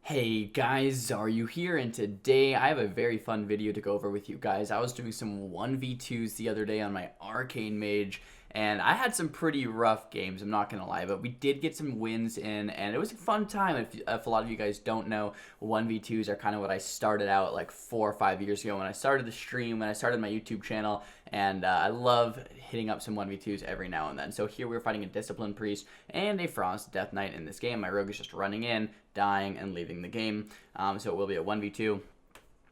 Hey guys, Xaryu here, and today I have a very fun video to go over with you guys. I was doing some 1v2s the other day on my Arcane Mage, and I had some pretty rough games, I'm not gonna lie, but we did get some wins in, and it was a fun time. If a lot of you guys don't know, 1v2s are kind of what I started out like 4 or 5 years ago when I started the stream, when I started my YouTube channel, and I love hitting up some 1v2s every now and then. So here we're fighting a Discipline Priest and a Frost Death Knight in this game. My rogue is just running in, dying, and leaving the game. So it will be a 1v2.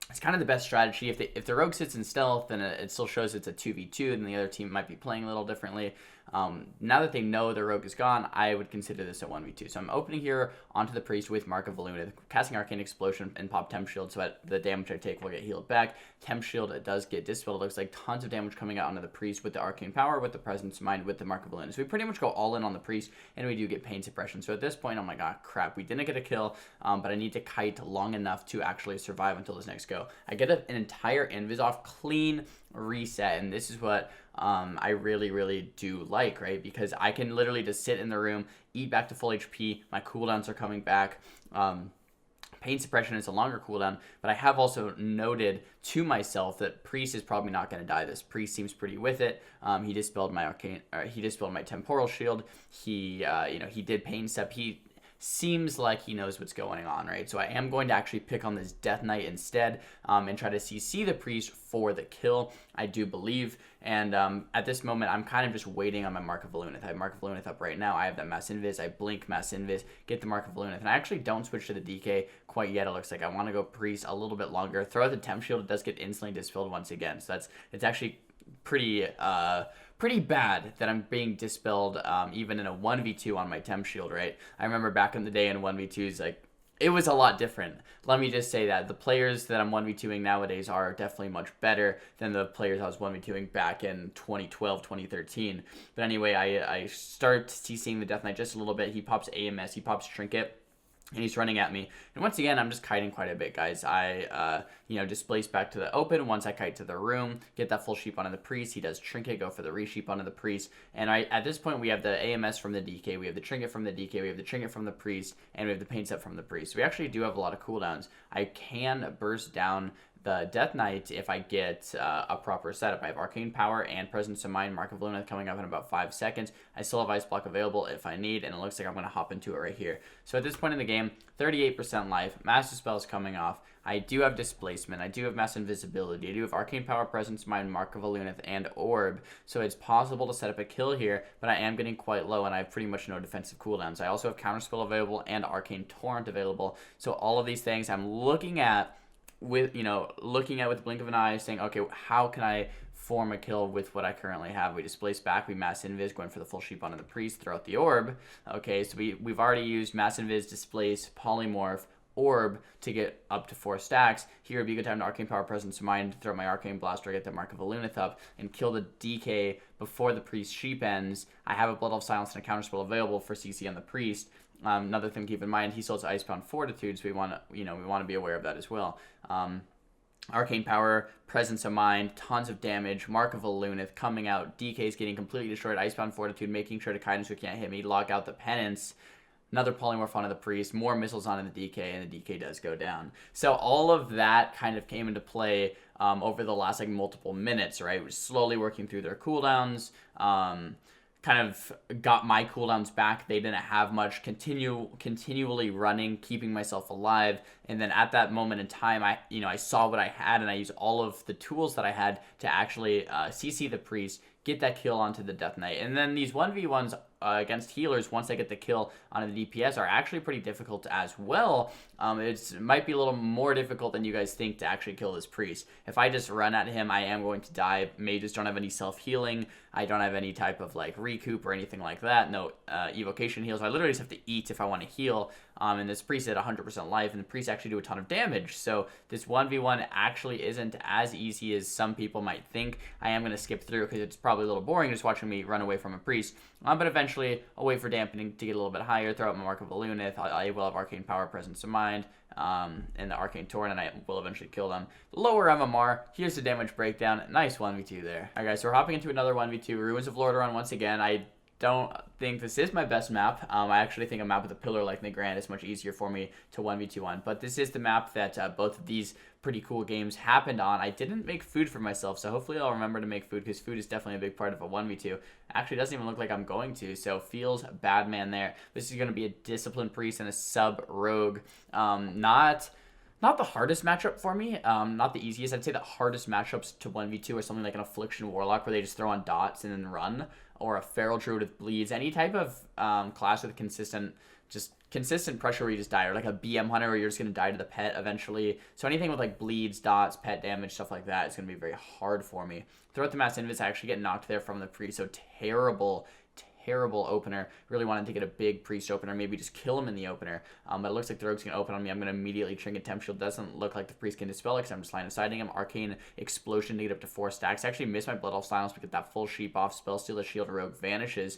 It's kind of the best strategy. If the rogue sits in stealth, then it still shows it's a 2v2, then the other team might be playing a little differently. Now that they know the rogue is gone, I would consider this a 1v2. So I'm opening here onto the priest with Mark of Valuna, casting Arcane Explosion and pop Temp Shield so that the damage I take will get healed back. Temp Shield, it does get dispelled. It looks like tons of damage coming out onto the priest with the Arcane Power, with the Presence of Mind, with the Mark of Valuna. So we pretty much go all in on the priest, and we do get Pain Suppression. So at this point, I'm like, ah, crap, we didn't get a kill, but I need to kite long enough to actually survive until this next go. I get an entire invis off, clean reset, and this is what I really do like, right? Because I can literally just sit in the room, eat back to full HP, my cooldowns are coming back. Pain Suppression is a longer cooldown, but I have also noted to myself that Priest is probably not going to die. This Priest seems pretty with it. He dispelled my Temporal Shield. He did Pain Step. He seems like he knows what's going on, right? So I am going to actually pick on this Death Knight instead, and try to CC the Priest for the kill, I do believe. And at this moment, I'm kind of just waiting on my Mark of Valunith. I have Mark of Valunith up right now. I have that Mass Invis. I blink Mass Invis, get the Mark of Valunith. And I actually don't switch to the DK quite yet. It looks like I want to go Priest a little bit longer. Throw out the Temp Shield. It does get instantly dispelled once again. So it's actually pretty bad that I'm being dispelled even in a 1v2 on my Temp Shield, right? I remember back in the day in 1v2s, like, it was a lot different. Let me just say that the players that I'm 1v2ing nowadays are definitely much better than the players I was 1v2ing back in 2012, 2013. But anyway, I start CCing the Death Knight just a little bit. He pops AMS, he pops Trinket, and he's running at me. And once again, I'm just kiting quite a bit, guys. I, displace back to the open. Once I kite to the room, get that full sheep onto the priest. He does Trinket, go for the resheep onto the priest. And at this point, we have the AMS from the DK. We have the Trinket from the DK. We have the Trinket from the priest. And we have the Pain Step from the priest. So we actually do have a lot of cooldowns. I can burst down the Death Knight if I get a proper setup. I have Arcane Power and Presence of Mind, Mark of Luna coming up in about 5 seconds. I still have Ice Block available if I need, and it looks like I'm going to hop into it right here. So at this point in the game, 38% life, Master Spell is coming off. I do have Displacement, I do have Mass Invisibility, I do have Arcane Power, Presence of Mind, Mark of Valunith, and Orb, so it's possible to set up a kill here, but I am getting quite low, and I have pretty much no defensive cooldowns. I also have Counterspell available and Arcane Torrent available, so all of these things I'm looking at with the blink of an eye, saying, okay, how can I form a kill with what I currently have? We displace back, we Mass Invis, going for the full sheep onto the priest, throw out the orb. Okay, so we've already used Mass Invis, displace, polymorph, orb to get up to 4 stacks. Here would be a good time to Arcane Power, Presence of Mind, throw my Arcane Blaster, get the Mark of Valunith up, and kill the DK before the priest sheep ends. I have a Blood Elf Silence and a Counterspell available for CC on the priest. Another thing to keep in mind, he still has Icebound Fortitude, so we want to be aware of that as well. Arcane Power, Presence of Mind, tons of damage, Mark of Valunith coming out, DK's getting completely destroyed, Icebound Fortitude, making sure to kite him so he can't hit me, lock out the Penance, another polymorph onto the priest, more missiles onto the DK, and the DK does go down. So all of that kind of came into play over the last multiple minutes, right? We're slowly working through their cooldowns. Kind of got my cooldowns back. They didn't have much. Continually running, keeping myself alive. And then at that moment in time, I saw what I had, and I used all of the tools that I had to actually CC the priest, get that kill onto the Death Knight. And then these 1v1s against healers, once I get the kill onto the DPS, are actually pretty difficult as well. It might be a little more difficult than you guys think to actually kill this priest. If I just run at him, I am going to die. Mages don't have any self-healing. I don't have any type of recoup or anything like that. No evocation heals. I literally just have to eat if I want to heal. And this priest at 100% life, and the priest actually do a ton of damage. So this 1v1 actually isn't as easy as some people might think. I am going to skip through because it's probably a little boring just watching me run away from a priest. But eventually, I'll wait for dampening to get a little bit higher, throw out my Mark of Valunith. I will have Arcane Power, Presence of Mind, and the Arcane Torrent, and I will eventually kill them. Lower MMR, here's the damage breakdown. Nice 1v2 there. Alright guys, so we're hopping into another 1v2. Ruins of Lordaeron once again. I don't think this is my best map. I actually think a map with a pillar like Nagrand is much easier for me to 1v2 on. But this is the map that both of these pretty cool games happened on. I didn't make food for myself, so hopefully I'll remember to make food, because food is definitely a big part of a 1v2. Actually, doesn't even look like I'm going to, so feels bad man there. This is going to be a Discipline Priest and a Sub Rogue. Not the hardest matchup for me, not the easiest. I'd say the hardest matchups to 1v2 are something like an Affliction Warlock, where they just throw on dots and then run, or a Feral Druid with bleeds. Any type of class with consistent pressure where you just die, or like a BM Hunter where you're just going to die to the pet eventually. So anything with like bleeds, dots, pet damage, stuff like that is going to be very hard for me. Throughout the Mass Invis, I actually get knocked there from the Priest, so terrible opener. Really wanted to get a big Priest opener, maybe just kill him in the opener. But it looks like the Rogue's going to open on me. I'm going to immediately Trinket Temp Shield. Doesn't look like the Priest can dispel it, because I'm just line of sighting him. Arcane Explosion to get up to 4 stacks. I actually missed my Blood Elf Silence to get that full sheep off. Spell Steal the Shield. Rogue vanishes.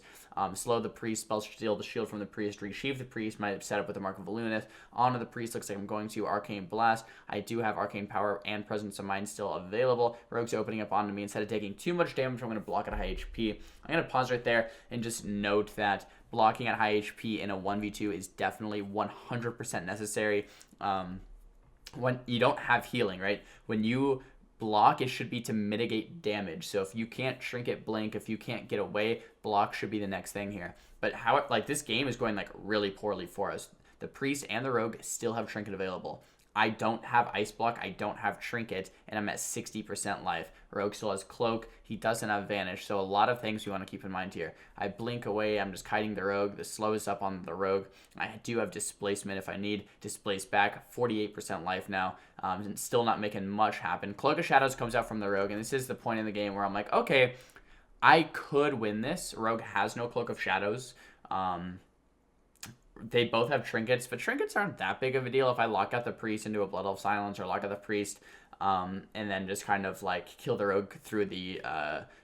Slow the Priest. Spell Steal the Shield from the Priest. Resheath the Priest. My setup with the Mark of Volunith. Onto the Priest. Looks like I'm going to Arcane Blast. I do have Arcane Power and Presence of Mind still available. Rogue's opening up onto me. Instead of taking too much damage, I'm going to block at high HP. I'm going to pause right there and just note that blocking at high HP in a 1v2 is definitely 100% necessary. When you don't have healing, right? When you block, it should be to mitigate damage. So if you can't Trinket Blink, if you can't get away, block should be the next thing here. But this game is going like really poorly for us. The Priest and the Rogue still have Trinket available. I don't have Ice Block, I don't have Trinket, and I'm at 60% life. Rogue still has Cloak, he doesn't have Vanish, so a lot of things we want to keep in mind here. I blink away, I'm just kiting the Rogue, the slow is up on the Rogue. I do have Displacement if I need. Displace back, 48% life now. Still not making much happen. Cloak of Shadows comes out from the Rogue, and this is the point in the game where I'm like, okay, I could win this. Rogue has no Cloak of Shadows. They both have Trinkets, but Trinkets aren't that big of a deal. If I lock out the Priest into a Blood Elf Silence, or lock out the Priest, and then just kind of like kill the Rogue through the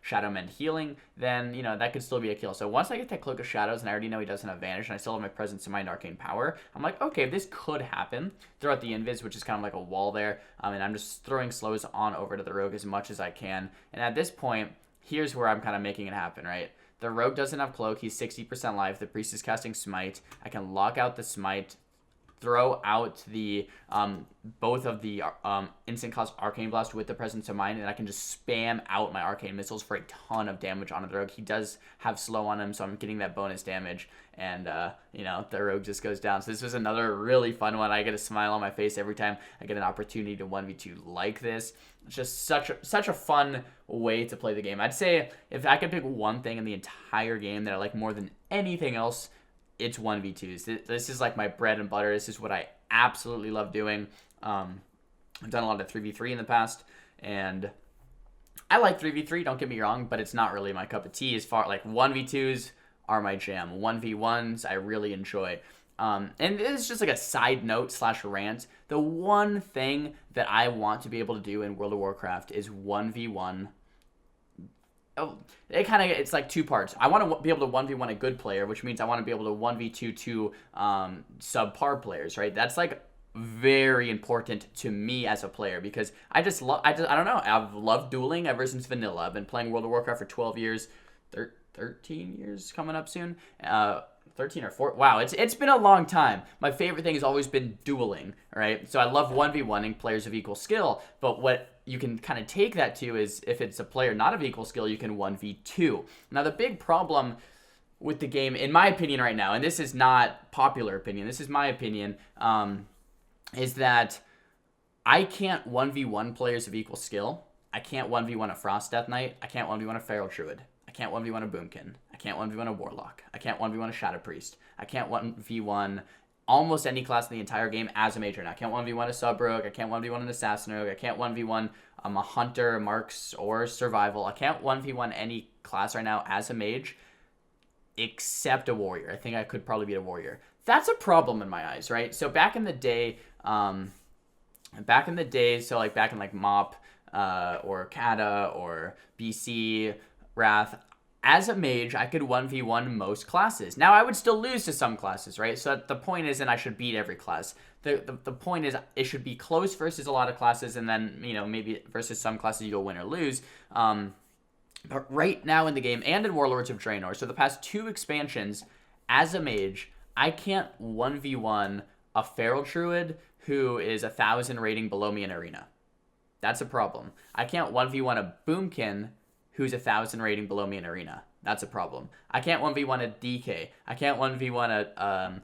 Shadow Mend healing, then, you know, that could still be a kill. So once I get that Cloak of Shadows, and I already know he doesn't have Vanish, and I still have my Presence of Mind, Arcane Power, I'm like, okay, this could happen. Throughout the Invis, which is kind of like a wall there, and I'm just throwing slows on over to the Rogue as much as I can. And at this point, here's where I'm kind of making it happen, right? The Rogue doesn't have Cloak. He's 60% life. The Priest is casting Smite. I can lock out the Smite, throw out the both of the instant cost Arcane Blast with the Presence of Mind, and I can just spam out my Arcane Missiles for a ton of damage on the Rogue. He does have slow on him, so I'm getting that bonus damage, and you know, the Rogue just goes down. So this was another really fun one. I get a smile on my face every time I get an opportunity to 1v2 like this. It's just such a fun way to play the game. I'd say if I could pick one thing in the entire game that I like more than anything else, it's 1v2s. This is like my bread and butter. This is what I absolutely love doing. I've done a lot of 3v3 in the past, and I like 3v3, don't get me wrong, but it's not really my cup of tea. As far like 1v2s are my jam. 1v1s I really enjoy. And it's just like a side note / rant. The one thing that I want to be able to do in World of Warcraft is 1v1. Oh, it's like two parts. I want to be able to 1v1 a good player, which means I want to be able to 1v2 two subpar players, right? That's like very important to me as a player, because I don't know. I've loved dueling ever since vanilla. I've been playing World of Warcraft for 12 years, 13 years coming up soon. 13 or 4. Wow, it's been a long time. My favorite thing has always been dueling, right? So I love 1v1ing players of equal skill, but what you can kind of take that to is if it's a player not of equal skill, you can 1v2. Now, the big problem with the game, in my opinion right now, and this is not popular opinion, this is my opinion, is that I can't 1v1 players of equal skill. I can't 1v1 a Frost Death Knight. I can't 1v1 a Feral Druid. I can't 1v1 a Boomkin. I can't 1v1 a Warlock. I can't 1v1 a Shadow Priest. I can't 1v1 almost any class in the entire game as a major. Now, I can't 1v1 a Sub Rogue. I can't 1v1 an Assassin Rogue. I can't 1v1 a Hunter, Marks, or Survival. I can't 1v1 any class right now as a mage except a Warrior. I think I could probably beat a Warrior. That's a problem in my eyes, right? So back in the day, so like back in like MOP or Kata or BC, Wrath, as a mage, I could 1v1 most classes. Now, I would still lose to some classes, right? So the point isn't I should beat every class. The point is it should be close versus a lot of classes, and then, you know, maybe versus some classes you go win or lose. But right now in the game and in Warlords of Draenor, so the past 2 expansions, as a mage, I can't 1v1 a Feral Druid who is 1,000 rating below me in Arena. That's a problem. I can't 1v1 a Boomkin who's 1,000 rating below me in Arena. That's a problem. I can't 1v1 a DK. I can't 1v1 a,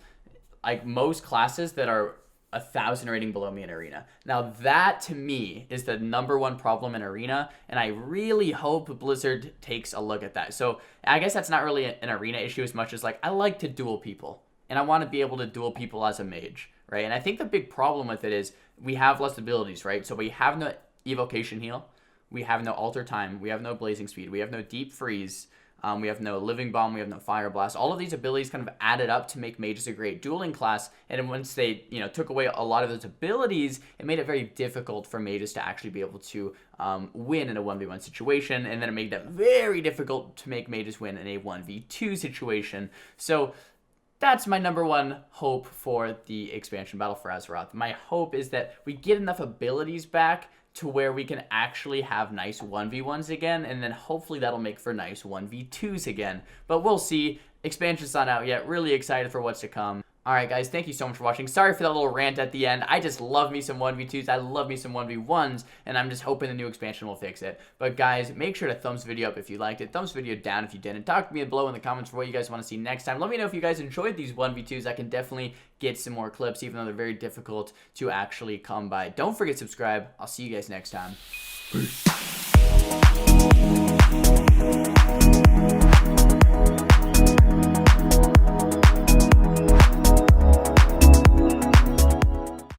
like most classes that are 1,000 rating below me in Arena. Now that to me is the #1 problem in Arena, and I really hope Blizzard takes a look at that. So I guess that's not really an Arena issue as much as like I like to duel people, and I want to be able to duel people as a mage, right? And I think the big problem with it is we have less abilities, right? So we have no Evocation Heal, we have no Alter Time, we have no Blazing Speed, we have no Deep Freeze, we have no Living Bomb, we have no Fire Blast. All of these abilities kind of added up to make mages a great dueling class, and once they, took away a lot of those abilities, it made it very difficult for mages to actually be able to win in a 1v1 situation, and then it made that very difficult to make mages win in a 1v2 situation. So that's my #1 hope for the expansion Battle for Azeroth. My hope is that we get enough abilities back to where we can actually have nice 1v1s again, and then hopefully that'll make for nice 1v2s again. But we'll see. Expansion's not out yet. Really excited for what's to come. Alright guys, thank you so much for watching. Sorry for that little rant at the end. I just love me some 1v2s. I love me some 1v1s, and I'm just hoping the new expansion will fix it. But guys, make sure to thumbs the video up if you liked it. Thumbs the video down if you didn't. Talk to me below in the comments for what you guys want to see next time. Let me know if you guys enjoyed these 1v2s. I can definitely get some more clips, even though they're very difficult to actually come by. Don't forget to subscribe. I'll see you guys next time. Peace.